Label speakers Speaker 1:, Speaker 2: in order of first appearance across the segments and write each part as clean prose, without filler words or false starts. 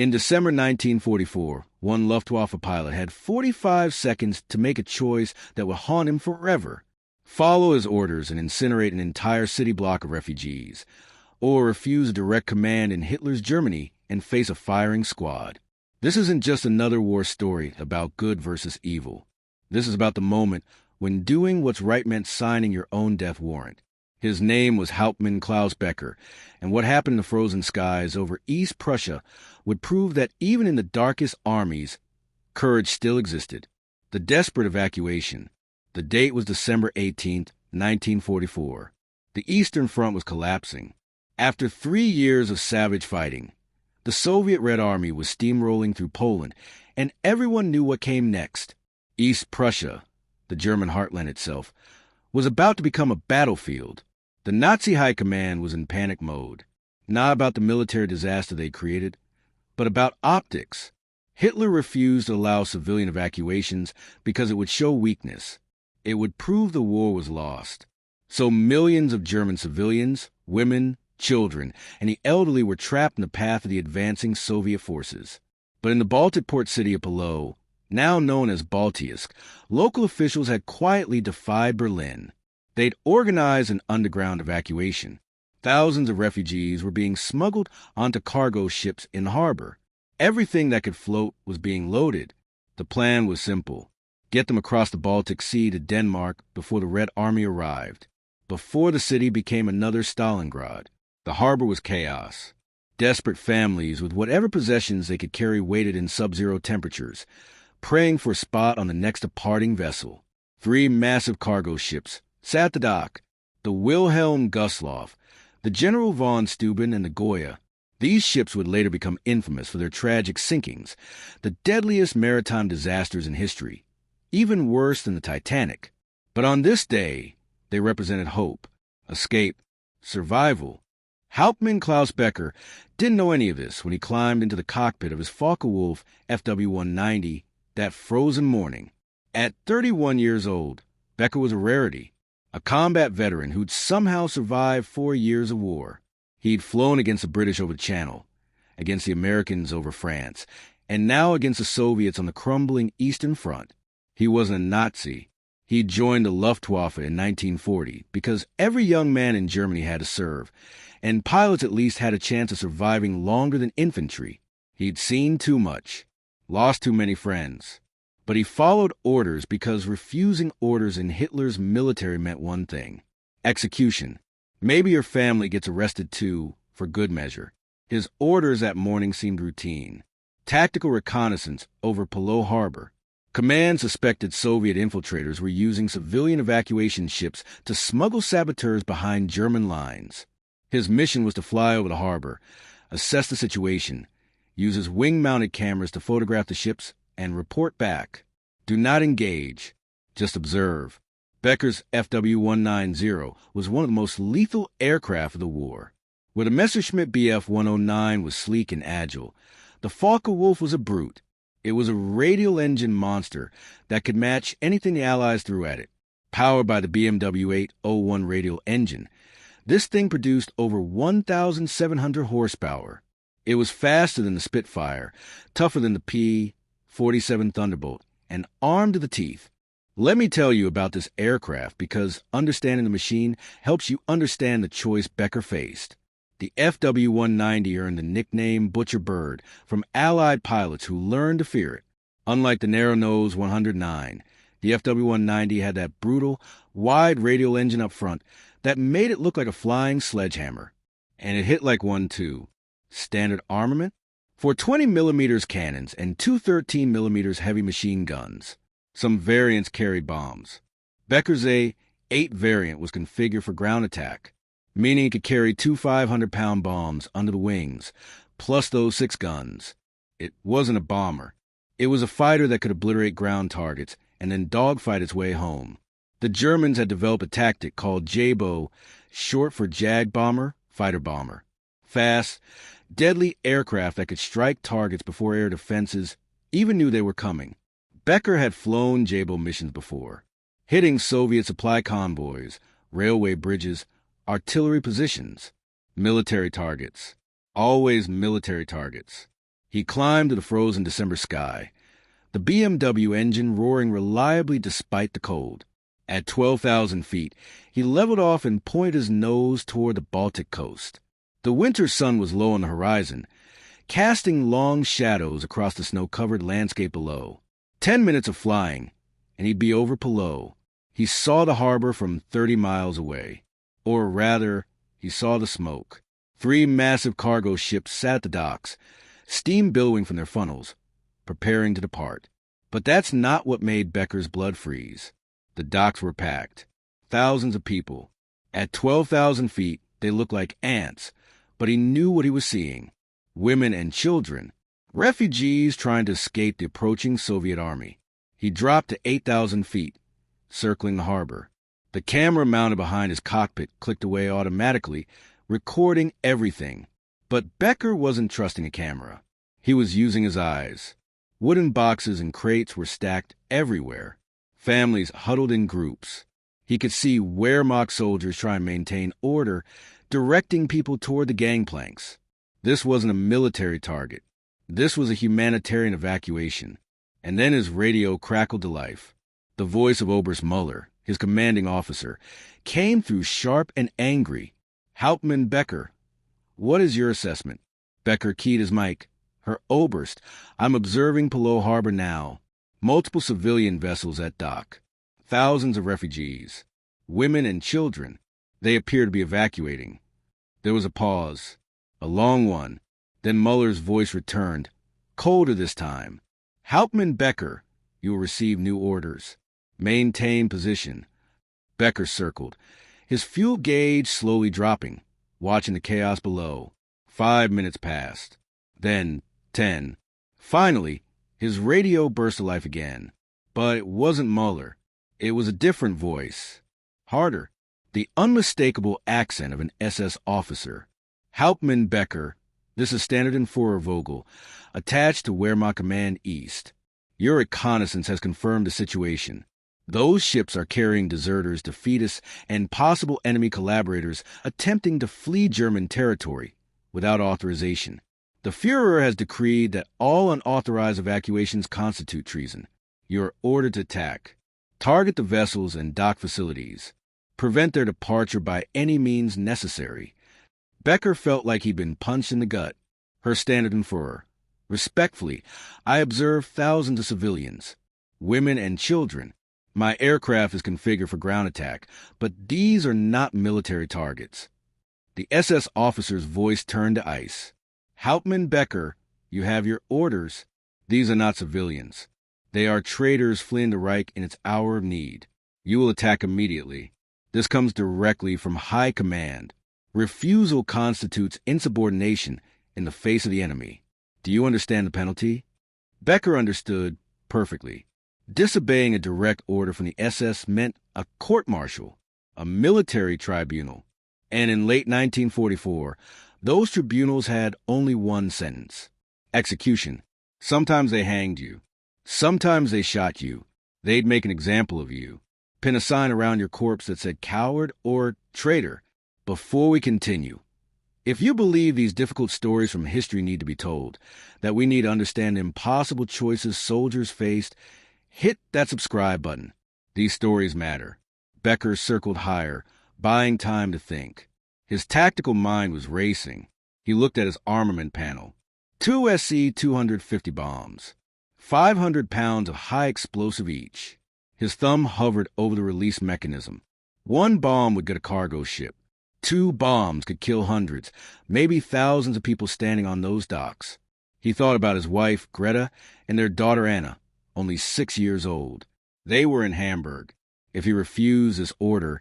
Speaker 1: In December 1944, one Luftwaffe pilot had 45 seconds to make a choice that would haunt him forever. Follow his orders and incinerate an entire city block of refugees, or refuse direct command in Hitler's Germany and face a firing squad. This isn't just another war story about good versus evil. This is about the moment when doing what's right meant signing your own death warrant. His name was Hauptmann Klaus Becker, and what happened in the frozen skies over East Prussia would prove that even in the darkest armies, courage still existed. The desperate evacuation. The date was December 18, 1944. The Eastern Front was collapsing. After 3 years of savage fighting, the Soviet Red Army was steamrolling through Poland, and everyone knew what came next. East Prussia, the German heartland itself, was about to become a battlefield. The Nazi High Command was in panic mode, not about the military disaster they created, but about optics. Hitler refused to allow civilian evacuations because it would show weakness. It would prove the war was lost. So millions of German civilians, women, children, and the elderly were trapped in the path of the advancing Soviet forces. But in the Baltic port city of Pillau, now known as Baltiisk, local officials had quietly defied Berlin. They'd organized an underground evacuation. Thousands of refugees were being smuggled onto cargo ships in the harbor. Everything that could float was being loaded. The plan was simple. Get them across the Baltic Sea to Denmark before the Red Army arrived, before the city became another Stalingrad. The harbor was chaos. Desperate families with whatever possessions they could carry waited in sub-zero temperatures, praying for a spot on the next departing vessel. 3 massive cargo ships sat at the dock: the Wilhelm Gustloff, the General von Steuben, and the Goya. These ships would later become infamous for their tragic sinkings, the deadliest maritime disasters in history, even worse than the Titanic. But on this day, they represented hope, escape, survival. Hauptmann Klaus Becker didn't know any of this when he climbed into the cockpit of his Focke-Wulf FW-190 that frozen morning. At 31 years old, Becker was a rarity, a combat veteran who'd somehow survived 4 years of war. He'd flown against the British over the Channel, against the Americans over France, and now against the Soviets on the crumbling Eastern Front. He wasn't a Nazi. He'd joined the Luftwaffe in 1940 because every young man in Germany had to serve, and pilots at least had a chance of surviving longer than infantry. He'd seen too much, lost too many friends. But he followed orders because refusing orders in Hitler's military meant one thing: execution. Maybe your family gets arrested too, for good measure. His orders that morning seemed routine. Tactical reconnaissance over Pillau Harbor. Command suspected Soviet infiltrators were using civilian evacuation ships to smuggle saboteurs behind German lines. His mission was to fly over the harbor, assess the situation, use his wing-mounted cameras to photograph the ships, and report back. Do not engage, just observe. Becker's FW-190 was one of the most lethal aircraft of the war. Where the Messerschmitt Bf-109 was sleek and agile, the Focke-Wulf was a brute. It was a radial engine monster that could match anything the Allies threw at it. Powered by the BMW 801 radial engine, this thing produced over 1,700 horsepower. It was faster than the Spitfire, tougher than the P-47 Thunderbolt, and armed to the teeth. Let me tell you about this aircraft because understanding the machine helps you understand the choice Becker faced. The FW-190 earned the nickname Butcher Bird from Allied pilots who learned to fear it. Unlike the narrow-nose 109, the FW-190 had that brutal, wide radial engine up front that made it look like a flying sledgehammer. And it hit like one, too. Standard armament? 420mm cannons and 213mm heavy machine guns. Some variants carried bombs. Becker's A-8 variant was configured for ground attack, meaning it could carry 2 500-pound bombs under the wings, plus those 6 guns. It wasn't a bomber. It was a fighter that could obliterate ground targets and then dogfight its way home. The Germans had developed a tactic called JBO, short for Jag Bomber, Fighter Bomber. Fast, deadly aircraft that could strike targets before air defenses even knew they were coming. Becker had flown JBO missions before, hitting Soviet supply convoys, railway bridges, artillery positions, military targets. Always military targets. He climbed to the frozen December sky, the BMW engine roaring reliably despite the cold. At 12,000 feet, he leveled off and pointed his nose toward the Baltic coast. The winter sun was low on the horizon, casting long shadows across the snow-covered landscape below. 10 minutes of flying, and he'd be over Pillau. He saw the harbor from 30 miles away. Or rather, he saw the smoke. 3 massive cargo ships sat at the docks, steam billowing from their funnels, preparing to depart. But that's not what made Becker's blood freeze. The docks were packed. Thousands of people. At 12,000 feet, they looked like ants, but he knew what he was seeing. Women and children. Refugees trying to escape the approaching Soviet army. He dropped to 8,000 feet, circling the harbor. The camera mounted behind his cockpit clicked away automatically, recording everything. But Becker wasn't trusting a camera. He was using his eyes. Wooden boxes and crates were stacked everywhere. Families huddled in groups. He could see Wehrmacht soldiers try and maintain order, directing people toward the gangplanks. This wasn't a military target. This was a humanitarian evacuation. And then his radio crackled to life. The voice of Oberst Muller, his commanding officer, came through sharp and angry. Hauptmann Becker, what is your assessment? Becker keyed his mic. Herr Oberst, I'm observing Pillau Harbor now. Multiple civilian vessels at dock. Thousands of refugees. Women and children. They appear to be evacuating. There was a pause. A long one. Then Muller's voice returned, colder this time. Hauptmann Becker, you will receive new orders. Maintain position. Becker circled, his fuel gauge slowly dropping, watching the chaos below. 5 minutes passed. Then 10. Finally, his radio burst to life again. But it wasn't Muller. It was a different voice. Harder. The unmistakable accent of an SS officer. Hauptmann Becker, this is Standard and Vogel, attached to Wehrmacht Command East. Your reconnaissance has confirmed the situation. Those ships are carrying deserters, defeatists, and possible enemy collaborators attempting to flee German territory without authorization. The Führer has decreed that all unauthorized evacuations constitute treason. You are ordered to attack. Target the vessels and dock facilities. Prevent their departure by any means necessary. Becker felt like he'd been punched in the gut. Her Standartenführer. Respectfully, I observe thousands of civilians, women and children. My aircraft is configured for ground attack, but these are not military targets. The SS officer's voice turned to ice. Hauptmann Becker, you have your orders. These are not civilians. They are traitors fleeing the Reich in its hour of need. You will attack immediately. This comes directly from high command. Refusal constitutes insubordination in the face of the enemy. Do you understand the penalty? Becker understood perfectly. Disobeying a direct order from the SS meant a court-martial, a military tribunal. And in late 1944, those tribunals had only one sentence: execution. Sometimes they hanged you. Sometimes they shot you. They'd make an example of you. Pin a sign around your corpse that said coward or traitor. Before we continue, if you believe these difficult stories from history need to be told, that we need to understand the impossible choices soldiers faced, hit that subscribe button. These stories matter. Becker circled higher, buying time to think. His tactical mind was racing. He looked at his armament panel. 2 SC-250 bombs. 500 pounds of high explosive each. His thumb hovered over the release mechanism. 1 bomb would get a cargo ship. 2 bombs could kill hundreds, maybe thousands of people standing on those docks. He thought about his wife, Greta, and their daughter, Anna, only 6 years old. They were in Hamburg. If he refused this order,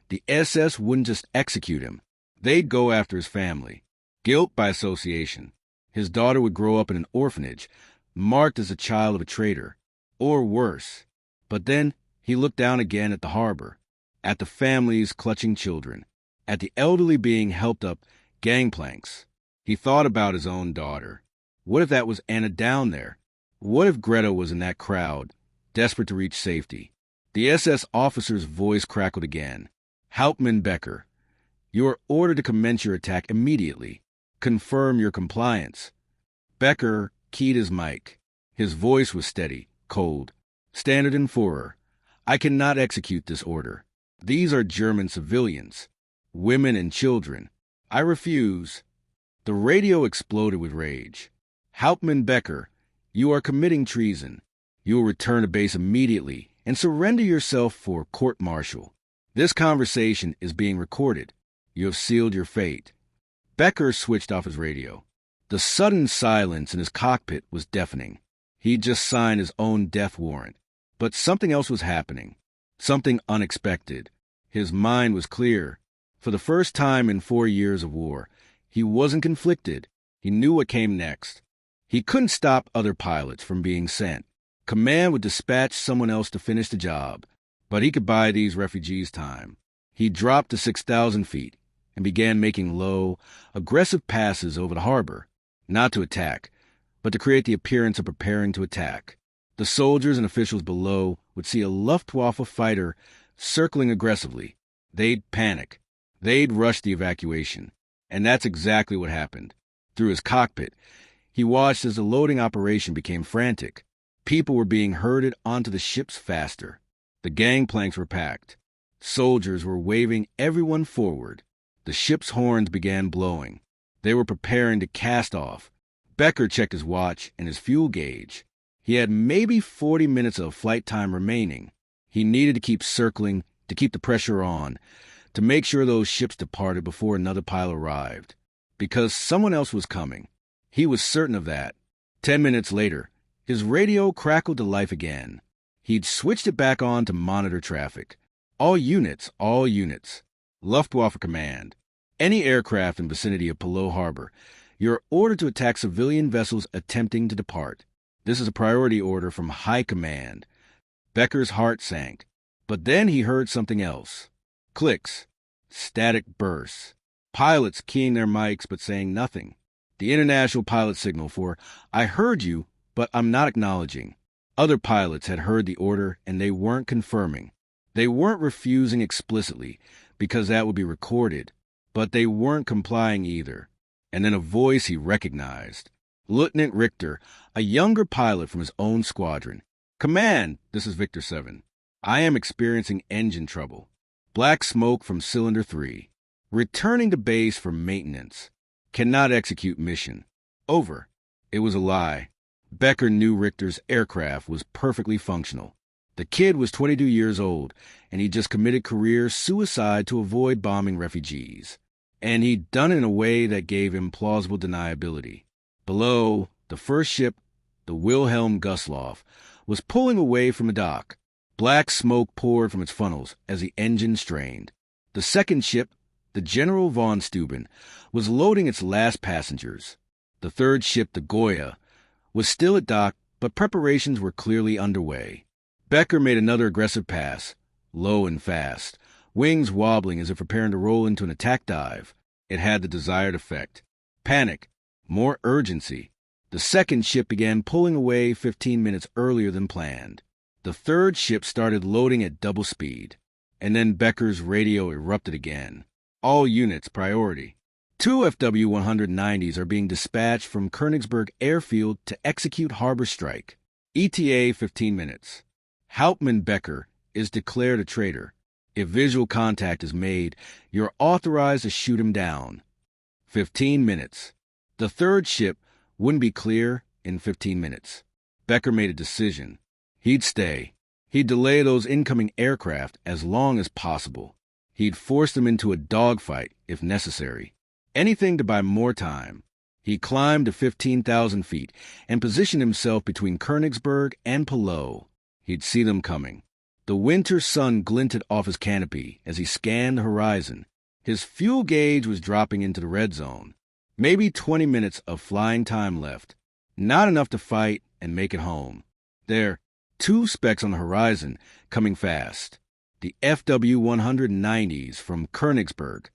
Speaker 1: the SS wouldn't just execute him. They'd go after his family. Guilt by association. His daughter would grow up in an orphanage, marked as a child of a traitor, or worse. But then he looked down again at the harbor, at the families clutching children, at the elderly being helped up gangplanks. He thought about his own daughter. What if that was Anna down there? What if Greta was in that crowd, desperate to reach safety? The SS officer's voice crackled again. Hauptmann Becker, you are ordered to commence your attack immediately. Confirm your compliance. Becker keyed his mic. His voice was steady, cold. Standard and Führer, I cannot execute this order. These are German civilians, women and children. I refuse. The radio exploded with rage. Hauptmann Becker, you are committing treason. You will return to base immediately and surrender yourself for court-martial. This conversation is being recorded. You have sealed your fate. Becker switched off his radio. The sudden silence in his cockpit was deafening. He'd just signed his own death warrant. But something else was happening. Something unexpected. His mind was clear. For the first time in 4 years of war, he wasn't conflicted. He knew what came next. He couldn't stop other pilots from being sent. Command would dispatch someone else to finish the job, but he could buy these refugees time. He dropped to 6,000 feet and began making low, aggressive passes over the harbor, not to attack, but to create the appearance of preparing to attack. The soldiers and officials below would see a Luftwaffe fighter circling aggressively. They'd panic. They'd rush the evacuation. And that's exactly what happened. Through his cockpit, he watched as the loading operation became frantic. People were being herded onto the ships faster. The gangplanks were packed. Soldiers were waving everyone forward. The ship's horns began blowing. They were preparing to cast off. Becker checked his watch and his fuel gauge. He had maybe 40 minutes of flight time remaining. He needed to keep circling, to keep the pressure on, to make sure those ships departed before another pilot arrived. Because someone else was coming. He was certain of that. 10 minutes later, his radio crackled to life again. He'd switched it back on to monitor traffic. All units. Luftwaffe Command. Any aircraft in vicinity of Pillau Harbor, you're ordered to attack civilian vessels attempting to depart. This is a priority order from High Command. Becker's heart sank. But then he heard something else. Clicks. Static bursts. Pilots keying their mics but saying nothing. The international pilot signal for, I heard you, but I'm not acknowledging. Other pilots had heard the order and they weren't confirming. They weren't refusing explicitly, because that would be recorded, but they weren't complying either. And then a voice he recognized. Lieutenant Richter, a younger pilot from his own squadron. Command, this is Victor 7. I am experiencing engine trouble. Black smoke from cylinder 3. Returning to base for maintenance. Cannot execute mission. Over. It was a lie. Becker knew Richter's aircraft was perfectly functional. The kid was 22 years old, and he just committed career suicide to avoid bombing refugees. And he'd done it in a way that gave him plausible deniability. Below, the first ship, the Wilhelm Gustloff, was pulling away from the dock. Black smoke poured from its funnels as the engine strained. The second ship, the General von Steuben, was loading its last passengers. The third ship, the Goya, was still at dock, but preparations were clearly underway. Becker made another aggressive pass, low and fast, wings wobbling as if preparing to roll into an attack dive. It had the desired effect. Panic. More urgency. The second ship began pulling away 15 minutes earlier than planned. The third ship started loading at double speed. And then Becker's radio erupted again. All units, priority. 2 FW-190s are being dispatched from Königsberg Airfield to execute harbor strike. ETA 15 minutes. Hauptmann Becker is declared a traitor. If visual contact is made, you're authorized to shoot him down. 15 minutes. The third ship wouldn't be clear in 15 minutes. Becker made a decision. He'd stay. He'd delay those incoming aircraft as long as possible. He'd force them into a dogfight if necessary. Anything to buy more time. He climbed to 15,000 feet and positioned himself between Königsberg and Pillau. He'd see them coming. The winter sun glinted off his canopy as he scanned the horizon. His fuel gauge was dropping into the red zone. Maybe 20 minutes of flying time left. Not enough to fight and make it home. There, 2 specks on the horizon, coming fast. The FW-190s from Königsberg.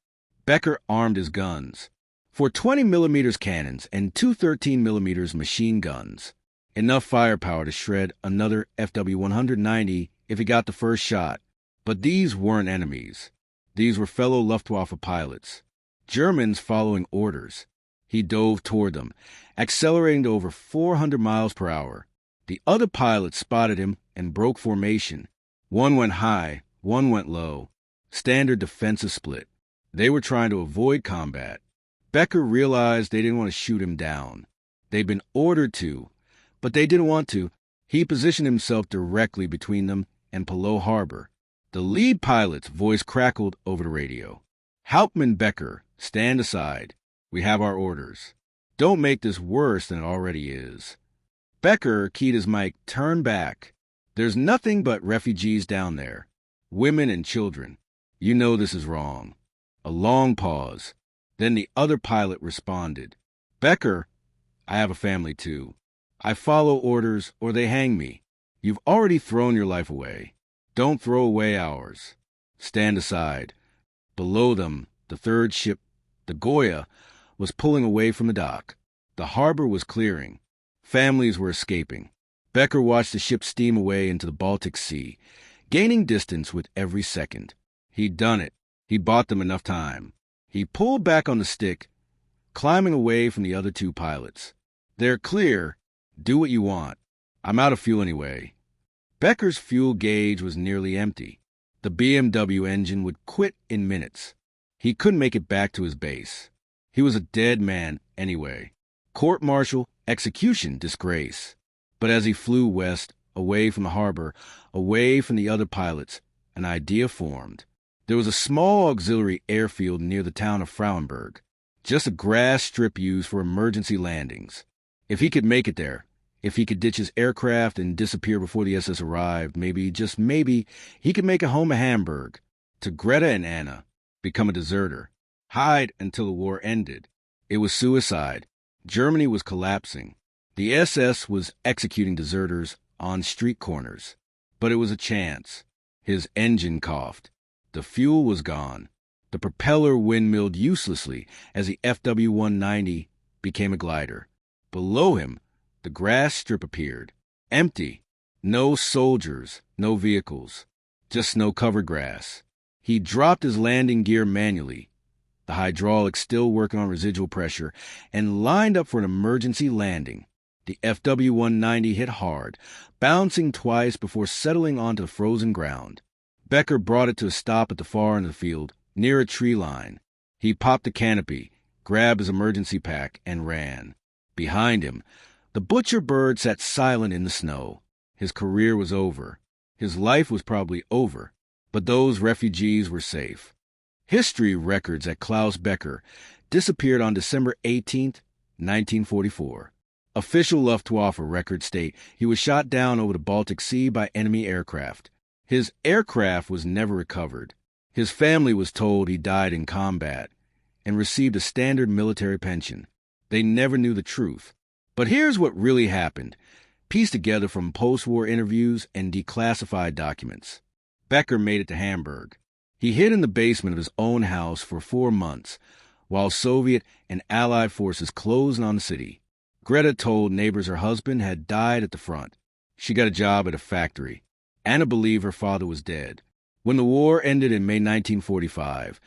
Speaker 1: Becker armed his guns. 4 20mm cannons and 2 13mm machine guns. Enough firepower to shred another FW-190 if he got the first shot. But these weren't enemies. These were fellow Luftwaffe pilots. Germans following orders. He dove toward them, accelerating to over 400 miles per hour. The other pilots spotted him and broke formation. One went high, one went low. Standard defensive split. They were trying to avoid combat. Becker realized they didn't want to shoot him down. They'd been ordered to, but they didn't want to. He positioned himself directly between them and Pillau Harbor. The lead pilot's voice crackled over the radio. "Hauptmann Becker, stand aside. We have our orders. Don't make this worse than it already is." Becker keyed his mic, "Turn back. There's nothing but refugees down there. Women and children. You know this is wrong." A long pause. Then the other pilot responded. "Becker, I have a family too. I follow orders or they hang me. You've already thrown your life away. Don't throw away ours. Stand aside." Below them, the third ship, the Goya, was pulling away from the dock. The harbor was clearing. Families were escaping. Becker watched the ship steam away into the Baltic Sea, gaining distance with every second. He'd done it. He bought them enough time. He pulled back on the stick, climbing away from the other two pilots. "They're clear. Do what you want. I'm out of fuel anyway." Becker's fuel gauge was nearly empty. The BMW engine would quit in minutes. He couldn't make it back to his base. He was a dead man anyway. Court-martial, execution, disgrace. But as he flew west, away from the harbor, away from the other pilots, an idea formed. There was a small auxiliary airfield near the town of Frauenburg, just a grass strip used for emergency landings. If he could make it there, if he could ditch his aircraft and disappear before the SS arrived, maybe, just maybe, he could make it home to Hamburg, to Greta and Anna, become a deserter, hide until the war ended. It was suicide. Germany was collapsing. The SS was executing deserters on street corners. But it was a chance. His engine coughed. The fuel was gone. The propeller windmilled uselessly as the FW-190 became a glider. Below him, the grass strip appeared. Empty. No soldiers, no vehicles. Just snow-covered grass. He dropped his landing gear manually, the hydraulics still working on residual pressure, and lined up for an emergency landing. The FW-190 hit hard, bouncing twice before settling onto the frozen ground. Becker brought it to a stop at the far end of the field, near a tree line. He popped the canopy, grabbed his emergency pack, and ran. Behind him, the butcher bird sat silent in the snow. His career was over. His life was probably over, but those refugees were safe. History records that Klaus Becker disappeared on December 18, 1944. Official Luftwaffe records state he was shot down over the Baltic Sea by enemy aircraft. His aircraft was never recovered. His family was told he died in combat and received a standard military pension. They never knew the truth. But here's what really happened, pieced together from post-war interviews and declassified documents. Becker made it to Hamburg. He hid in the basement of his own house for 4 months, while Soviet and Allied forces closed on the city. Greta told neighbors her husband had died at the front. She got a job at a factory. Anna believed her father was dead. When the war ended in May 1945,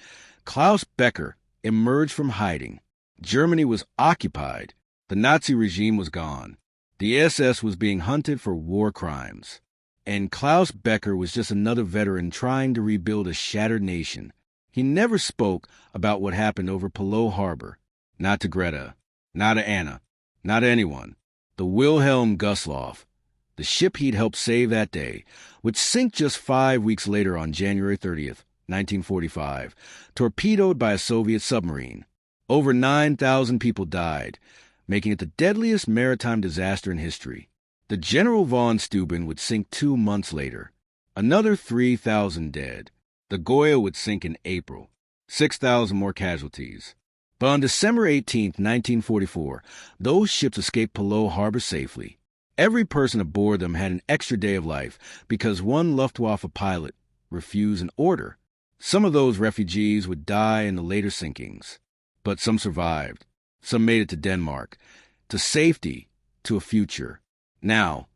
Speaker 1: Klaus Becker emerged from hiding. Germany was occupied. The Nazi regime was gone. The SS was being hunted for war crimes. And Klaus Becker was just another veteran trying to rebuild a shattered nation. He never spoke about what happened over Pillau Harbor. Not to Greta. Not to Anna. Not to anyone. The Wilhelm Gustloff, the ship he'd helped save that day, would sink just 5 weeks later on January 30th, 1945, torpedoed by a Soviet submarine. Over 9,000 people died, making it the deadliest maritime disaster in history. The General von Steuben would sink 2 months later. Another 3,000 dead. The Goya would sink in April. 6,000 more casualties. But on December 18, 1944, those ships escaped Pillau Harbor safely. Every person aboard them had an extra day of life because one Luftwaffe pilot refused an order. Some of those refugees would die in the later sinkings. But some survived. Some made it to Denmark, to safety, to a future. Now,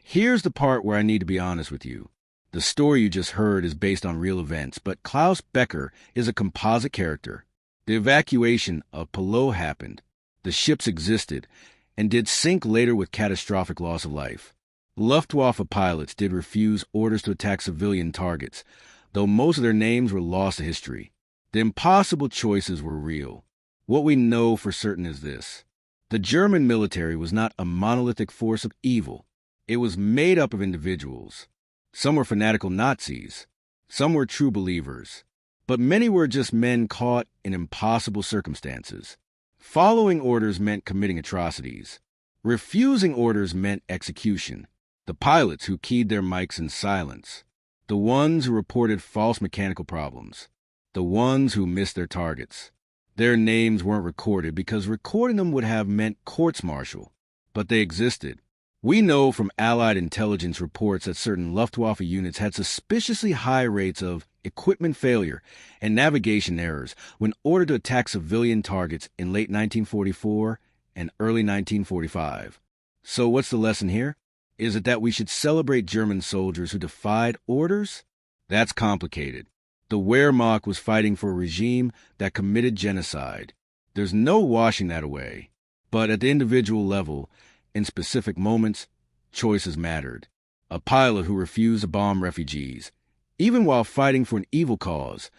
Speaker 1: here's the part where I need to be honest with you. The story you just heard is based on real events, but Klaus Becker is a composite character. The evacuation of Pillau happened. The ships existed and did sink later with catastrophic loss of life. Luftwaffe pilots did refuse orders to attack civilian targets, though most of their names were lost to history. The impossible choices were real. What we know for certain is this: the German military was not a monolithic force of evil. It was made up of individuals. Some were fanatical Nazis. Some were true believers. But many were just men caught in impossible circumstances. Following orders meant committing atrocities. Refusing orders meant execution. The pilots who keyed their mics in silence. The ones who reported false mechanical problems. The ones who missed their targets. Their names weren't recorded because recording them would have meant courts-martial. But they existed. We know from Allied intelligence reports that certain Luftwaffe units had suspiciously high rates of equipment failure and navigation errors when ordered to attack civilian targets in late 1944 and early 1945. So what's the lesson here? Is it that we should celebrate German soldiers who defied orders? That's complicated. The Wehrmacht was fighting for a regime that committed genocide. There's no washing that away. But at the individual level, in specific moments, choices mattered. A pilot who refused to bomb refugees, even while fighting for an evil cause,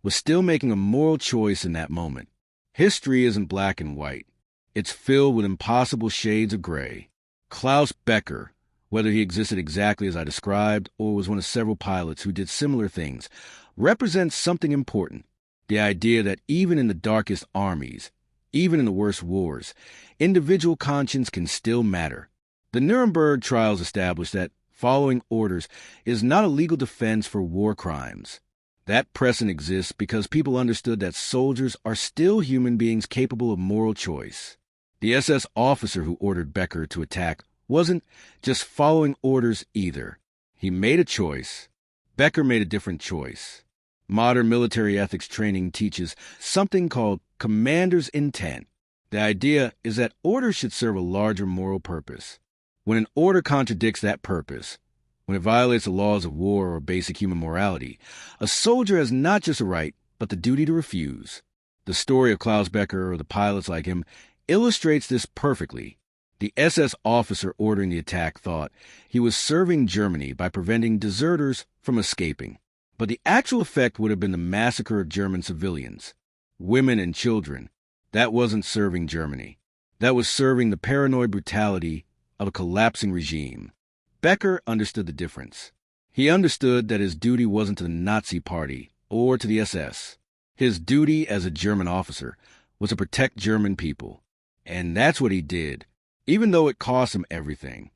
Speaker 1: was still making a moral choice in that moment. History isn't black and white. It's filled with impossible shades of gray. Klaus Becker, whether he existed exactly as I described or was one of several pilots who did similar things, represents something important: the idea that even in the darkest armies, even in the worst wars, individual conscience can still matter. The Nuremberg trials established that following orders is not a legal defense for war crimes. That precedent exists because people understood that soldiers are still human beings capable of moral choice. The SS officer who ordered Becker to attack wasn't just following orders either. He made a choice. Becker made a different choice. Modern military ethics training teaches something called commander's intent. The idea is that orders should serve a larger moral purpose. When an order contradicts that purpose, when it violates the laws of war or basic human morality, a soldier has not just a right, but the duty to refuse. The story of Klaus Becker or the pilots like him illustrates this perfectly. The SS officer ordering the attack thought he was serving Germany by preventing deserters from escaping. But the actual effect would have been the massacre of German civilians, women and children. That wasn't serving Germany. That was serving the paranoid brutality of a collapsing regime. Becker understood the difference. He understood that his duty wasn't to the Nazi Party or to the SS. His duty as a German officer was to protect German people. And that's what he did, even though it cost him everything.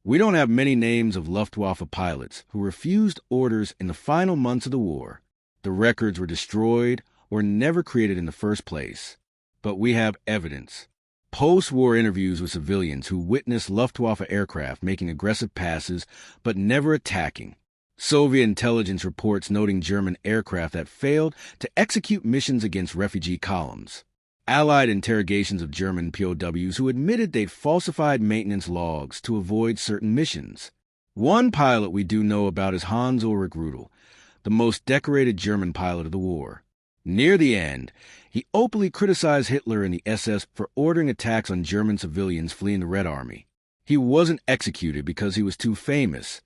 Speaker 1: We don't have many names of Luftwaffe pilots who refused orders in the final months of the war. The records were destroyed or never created in the first place. But we have evidence. Post-war interviews with civilians who witnessed Luftwaffe aircraft making aggressive passes but never attacking. Soviet intelligence reports noting German aircraft that failed to execute missions against refugee columns. Allied interrogations of German POWs who admitted they'd falsified maintenance logs to avoid certain missions. One pilot we do know about is Hans-Ulrich Rudel, the most decorated German pilot of the war. Near the end, he openly criticized Hitler and the SS for ordering attacks on German civilians fleeing the Red Army. He wasn't executed because he was too famous,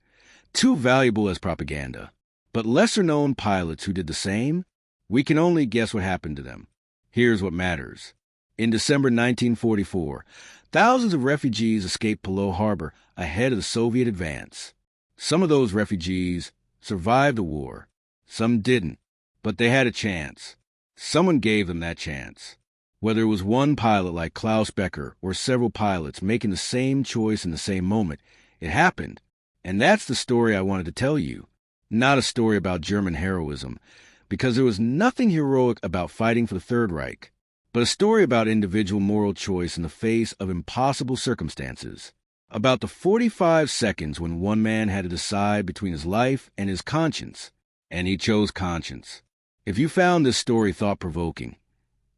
Speaker 1: too valuable as propaganda. But lesser-known pilots who did the same, we can only guess what happened to them. Here's what matters. In December 1944, thousands of refugees escaped Pillau harbor ahead of the Soviet advance. Some of those refugees survived the war. Some didn't, but they had a chance. Someone gave them that chance. Whether it was one pilot like Klaus Becker or several pilots making the same choice in the same moment, it happened. And that's the story I wanted to tell you. Not a story about German heroism, because there was nothing heroic about fighting for the Third Reich, but a story about individual moral choice in the face of impossible circumstances. About the 45 seconds when one man had to decide between his life and his conscience, and he chose conscience. If you found this story thought-provoking,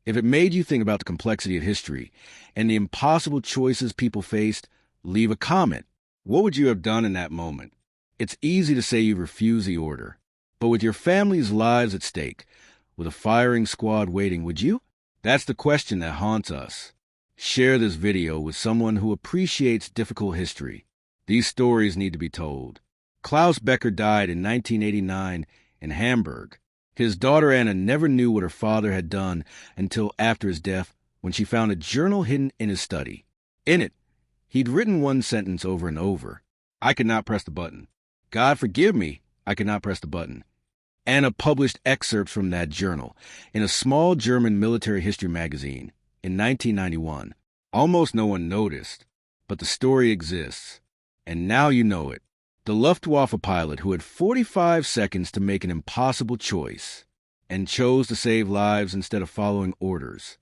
Speaker 1: if it made you think about the complexity of history and the impossible choices people faced, leave a comment. What would you have done in that moment? It's easy to say you refuse the order, but with your family's lives at stake, with a firing squad waiting, would you? That's the question that haunts us. Share this video with someone who appreciates difficult history. These stories need to be told. Klaus Becker died in 1989 in Hamburg. His daughter Anna never knew what her father had done until after his death, when she found a journal hidden in his study. In it, he'd written one sentence over and over: "I could not press the button. God forgive me, I could not press the button." Anna published excerpts from that journal in a small German military history magazine in 1991. Almost no one noticed, but the story exists. And now you know it. The Luftwaffe pilot who had 45 seconds to make an impossible choice and chose to save lives instead of following orders.